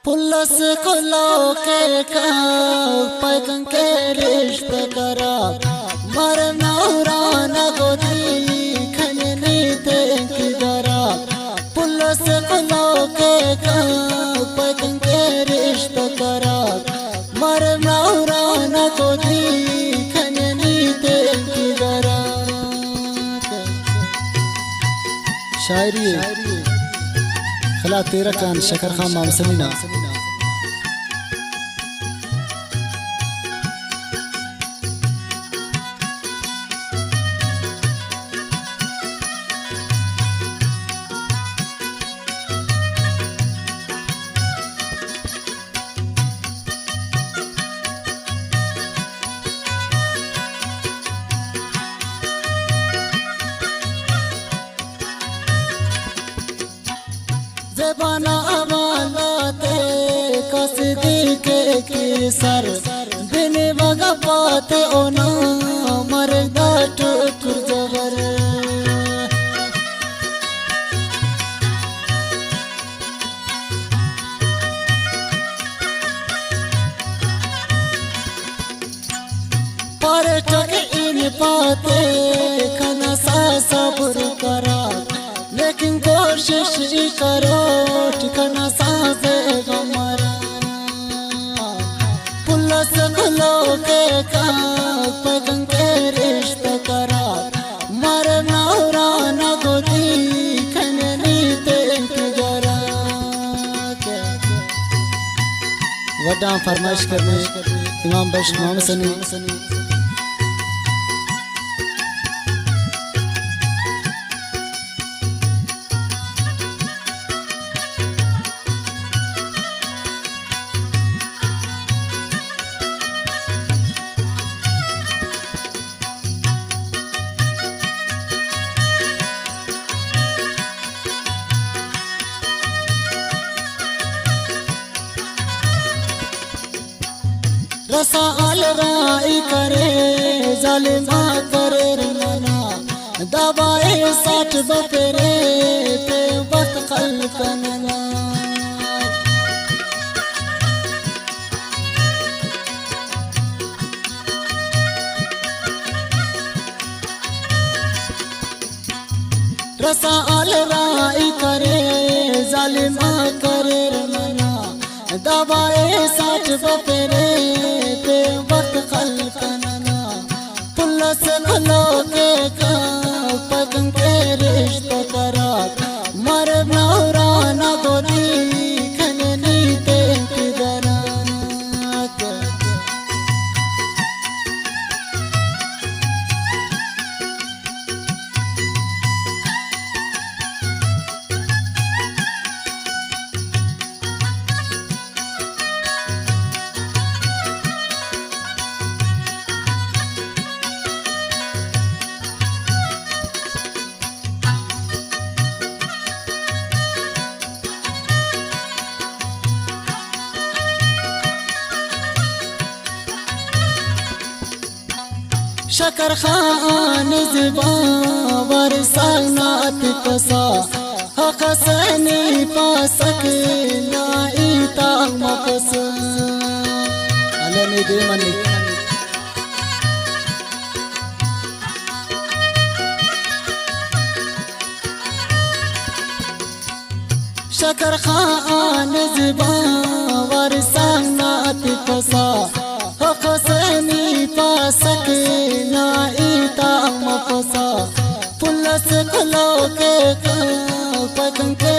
पुलस कुलो के का पैगं के रिश्ते करा मर नौराना गोदी खननी देख जरा पुलस कुलो के का पैगं के रिश्ते करा मर नौराना गोदी खननी देख जरा। शायरी खला तेरा कान शकर खान मामसलीना ज़बाना अमालाते कसदी के सर बिन वगा पाते ओना मरदा ठुकुर जबर पर ठग इन पाते खना सा सब्र करा लेकिन कोशिश करो ठिकाना साजे हमारा पुलस खुलो के का पैगं के रिश्ते करा मर नौराना गोदी खननी देख जरा। वड्डा फरमाइश करने इमाम बख्श मोहम्मद सनी रसा आल राई करे जालिमा करे रना दबाए साठ बपेरे पे वक्त खल कनना रसा आल राई करे जालिमा करे रना दबाए साठ बपेरे पे वक्त खल कनना पुलस खुलो के का पैगं के रिश्ते करा मर नौराना गोदी खननी देख जरा। शकर खान ज़बावर सानात पसा हक सनी पासक नाई ताम पस अलने दे मनी शकर खान ज़बावर सानात पसा हक सनी पासक नाई ताम पसा पुलस खुलो के पैगं के